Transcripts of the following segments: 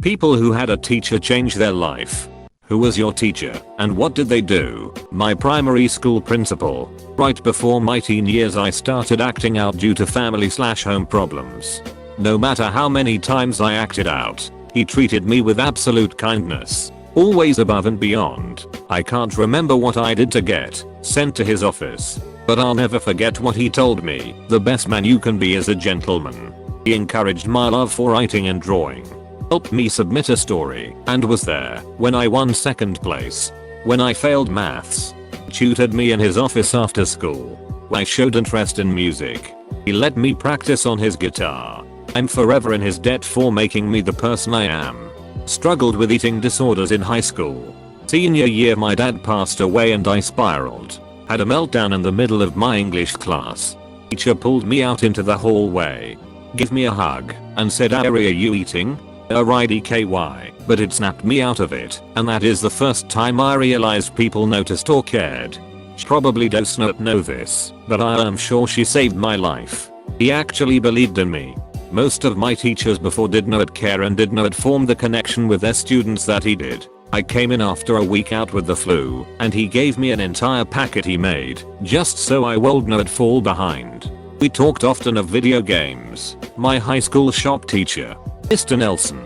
People who had a teacher change their life. Who was your teacher and what did they do? My primary school principal. Right before my teen years I started acting out due to family/home problems. No matter how many times I acted out, he treated me with absolute kindness. Always above and beyond. I can't remember what I did to get sent to his office, but I'll never forget what he told me. The best man you can be is a gentleman. He encouraged my love for writing and drawing, helped me submit a story, and was there when I won second place. When I failed maths, tutored me in his office after school. When I showed interest in music, he let me practice on his guitar. I'm forever in his debt for making me the person I am. Struggled with eating disorders in high school. Senior year my dad passed away and I spiraled. Had a meltdown in the middle of my English class. Teacher pulled me out into the hallway, gave me a hug, and said, "Are you eating?" RIDKY, but it snapped me out of it, and that is the first time I realized people noticed or cared. She probably does not know this, but I am sure she saved my life. He actually believed in me. Most of my teachers before did not care and did not form the connection with their students that he did. I came in after a week out with the flu, and he gave me an entire packet he made, just so I would not fall behind. We talked often of video games. My high school shop teacher, Mr. Nelson.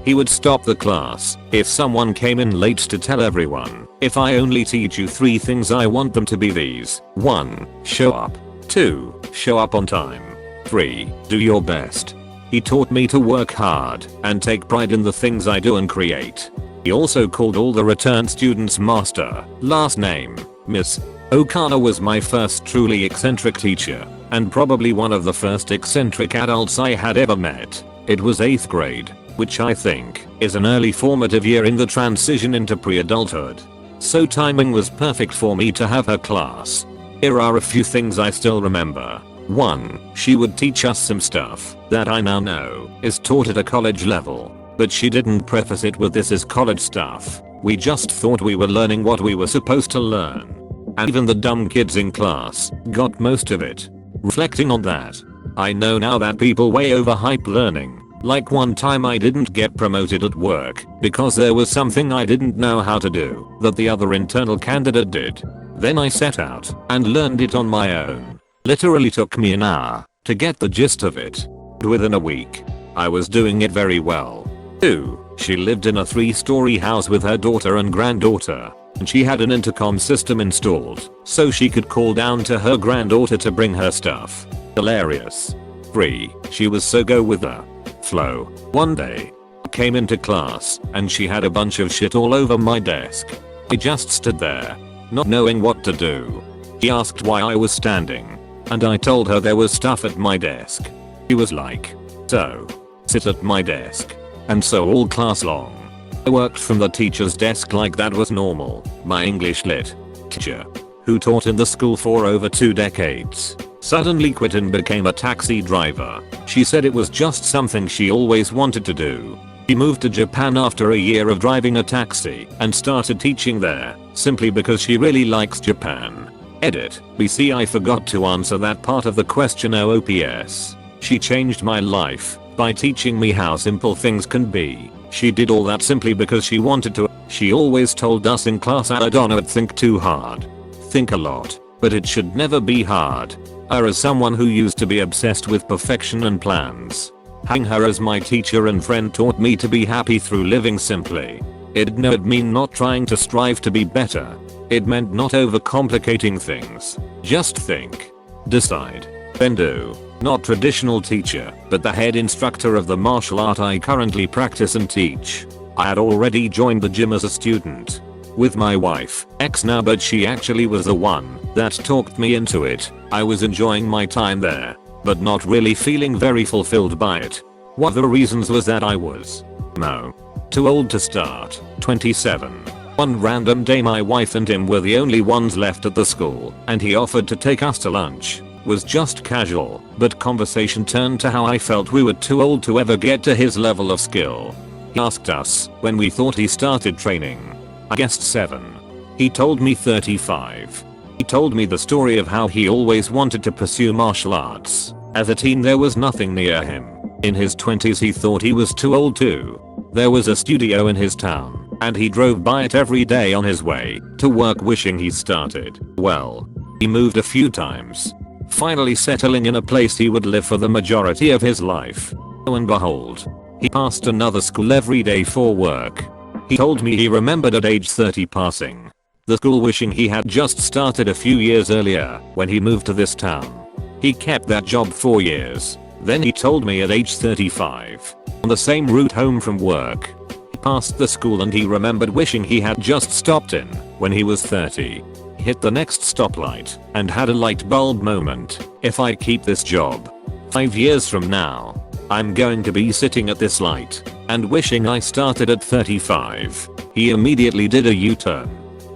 He would stop the class if someone came in late to tell everyone, "If I only teach you 3 things I want them to be these. 1. Show up. 2. Show up on time. 3. Do your best." He taught me to work hard and take pride in the things I do and create. He also called all the return students master. Last name, Miss O'Connor was my first truly eccentric teacher, and probably one of the first eccentric adults I had ever met. It was 8th grade, which I think is an early formative year in the transition into pre-adulthood. So timing was perfect for me to have her class. Here are a few things I still remember. 1. She would teach us some stuff that I now know is taught at a college level, but she didn't preface it with "this is college stuff." We just thought we were learning what we were supposed to learn. And even the dumb kids in class got most of it. Reflecting on that, I know now that people way overhype learning. Like one time I didn't get promoted at work because there was something I didn't know how to do that the other internal candidate did. Then I set out and learned it on my own. Literally took me an hour to get the gist of it. Within a week, I was doing it very well. 2. She lived in a 3-story house with her daughter and granddaughter, and she had an intercom system installed so she could call down to her granddaughter to bring her stuff. Hilarious. 3. She was so go with the flow. One day, I came into class and she had a bunch of shit all over my desk. I just stood there, not knowing what to do. She asked why I was standing, and I told her there was stuff at my desk. She was like, "So, sit at my desk." And so all class long, I worked from the teacher's desk like that was normal. My English lit teacher, who taught in the school for over 2 decades, suddenly quit and became a taxi driver. She said it was just something she always wanted to do. She moved to Japan after a year of driving a taxi and started teaching there, simply because she really likes Japan. Edit. BC I forgot to answer that part of the question. OPS. She changed my life by teaching me how simple things can be. She did all that simply because she wanted to. She always told us in class, "I don't think too hard. Think a lot, but it should never be hard." As someone who used to be obsessed with perfection and plans, having her as my teacher and friend taught me to be happy through living simply. It didn't mean not trying to strive to be better. It meant not overcomplicating things. Just think, decide, then do. Not traditional teacher, but the head instructor of the martial art I currently practice and teach. I had already joined the gym as a student with my wife, ex now, but she actually was the one that talked me into it. I was enjoying my time there, but not really feeling very fulfilled by it. One of the reasons was that I was too old to start. 27. One random day my wife and him were the only ones left at the school, and he offered to take us to lunch. Was just casual, but conversation turned to how I felt we were too old to ever get to his level of skill. He asked us when we thought he started training. I guessed 7. He told me 35. He told me the story of how he always wanted to pursue martial arts. As a teen there was nothing near him. In his 20s he thought he was too old too. There was a studio in his town, and he drove by it every day on his way to work wishing he started. Well, he moved a few times, finally settling in a place he would live for the majority of his life. Lo and behold, he passed another school every day for work. He told me he remembered at age 30 passing the school wishing he had just started a few years earlier when he moved to this town. He kept that job for years. Then he told me at age 35, on the same route home from work, he passed the school and he remembered wishing he had just stopped in when he was 30. He hit the next stoplight and had a light bulb moment. If I keep this job, 5 years from now, I'm going to be sitting at this light and wishing I started at 35. He immediately did a U-turn,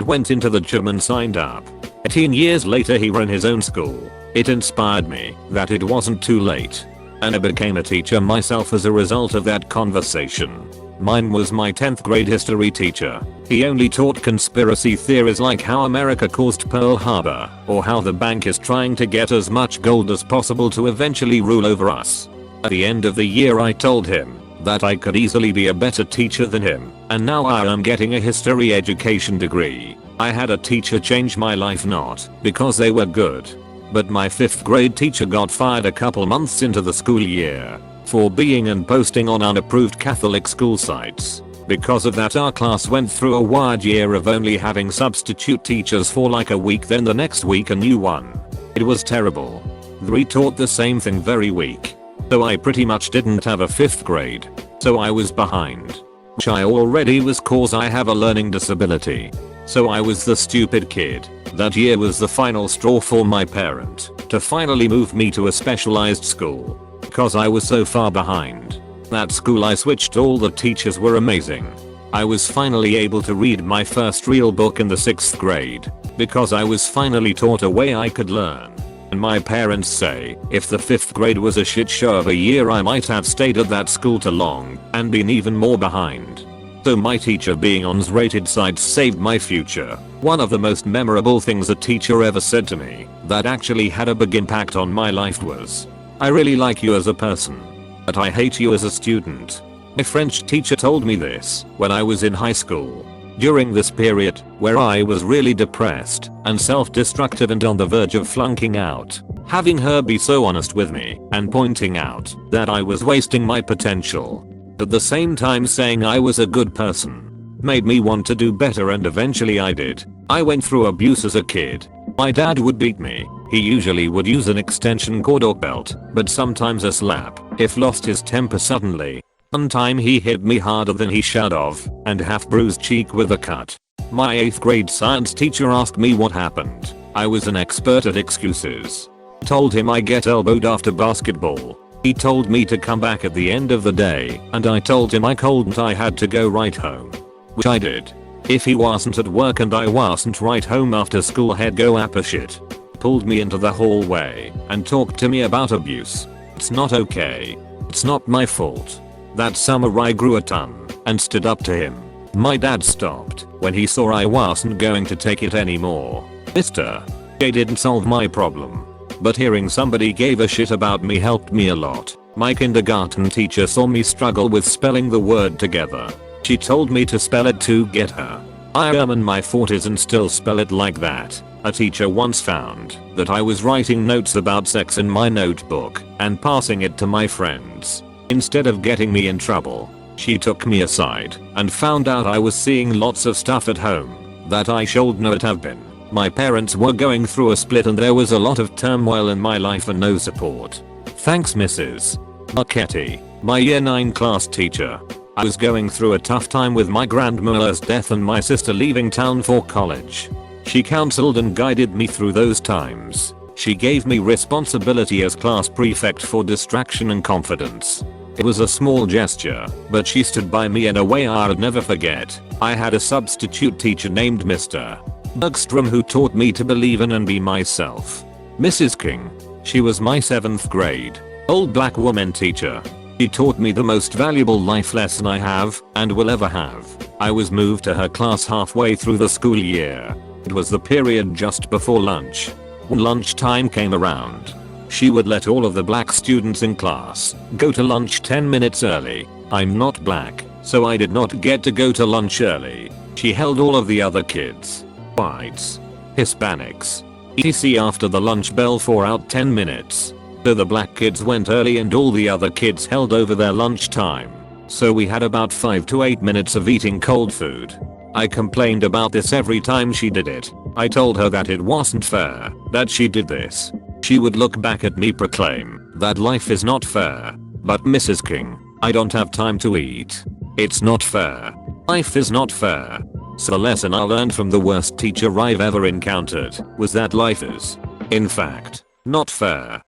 went into the gym and signed up. 18 years later he ran his own school. It inspired me that it wasn't too late, and I became a teacher myself as a result of that conversation. Mine was my 10th grade history teacher. He only taught conspiracy theories like how America caused Pearl Harbor, or how the bank is trying to get as much gold as possible to eventually rule over us. At the end of the year I told him that I could easily be a better teacher than him, and now I am getting a history education degree. I had a teacher change my life not because they were good, but my 5th grade teacher got fired a couple months into the school year for being and posting on unapproved Catholic school sites. Because of that our class went through a wild year of only having substitute teachers for like a week, then the next week a new one. It was terrible. They taught the same thing every week. So I pretty much didn't have a 5th grade. So I was behind. Which I already was cause I have a learning disability. So I was the stupid kid. That year was the final straw for my parent to finally move me to a specialized school because I was so far behind. That school I switched, all the teachers were amazing. I was finally able to read my first real book in the 6th grade because I was finally taught a way I could learn. And my parents say if the 5th grade was a shit show of a year I might have stayed at that school too long and been even more behind. So my teacher being on rated sites saved my future. One of the most memorable things a teacher ever said to me that actually had a big impact on my life was, "I really like you as a person, but I hate you as a student." My French teacher told me this when I was in high school. During this period where I was really depressed and self-destructive and on the verge of flunking out, having her be so honest with me and pointing out that I was wasting my potential, at the same time saying I was a good person, made me want to do better, and eventually I did. I went through abuse as a kid. My dad would beat me. He usually would use an extension cord or belt, but sometimes a slap if lost his temper suddenly. One time he hit me harder than he should have and half bruised cheek with a cut. My 8th grade science teacher asked me what happened. I was an expert at excuses. Told him I get elbowed after basketball. He told me to come back at the end of the day, and I told him I couldn't, I had to go right home. Which I did. If he wasn't at work and I wasn't right home after school, he'd go apeshit. Pulled me into the hallway and talked to me about abuse. It's not okay. It's not my fault. That summer I grew a ton and stood up to him. My dad stopped when he saw I wasn't going to take it anymore. Mr. J didn't solve my problem, but hearing somebody gave a shit about me helped me a lot. My kindergarten teacher saw me struggle with spelling the word together. She told me to spell it to get her. I am in my 40s and still spell it like that. A teacher once found that I was writing notes about sex in my notebook and passing it to my friends. Instead of getting me in trouble, she took me aside and found out I was seeing lots of stuff at home that I should not have been. My parents were going through a split and there was a lot of turmoil in my life and no support. Thanks Mrs. Marchetti, my year 9 class teacher. I was going through a tough time with my grandmother's death and my sister leaving town for college. She counseled and guided me through those times. She gave me responsibility as class prefect for distraction and confidence. It was a small gesture, but she stood by me in a way I'd never forget. I had a substitute teacher named Mr. Bergstrom who taught me to believe in and be myself. Mrs. King. She was my 7th grade, old black woman teacher. She taught me the most valuable life lesson I have and will ever have. I was moved to her class halfway through the school year. It was the period just before lunch. When lunchtime came around, She would let all of the black students in class go to lunch 10 minutes early. I'm not black, so I did not get to go to lunch early. She held all of the other kids, whites, Hispanics, etc. after the lunch bell for out 10 minutes. So the black kids went early and all the other kids held over their lunch time. So we had about 5 to 8 minutes of eating cold food. I complained about this every time she did it. I told her that it wasn't fair that she did this. She would look back at me proclaim that life is not fair. But Mrs. King, I don't have time to eat. It's not fair. Life is not fair. So the lesson I learned from the worst teacher I've ever encountered was that life is, in fact, not fair.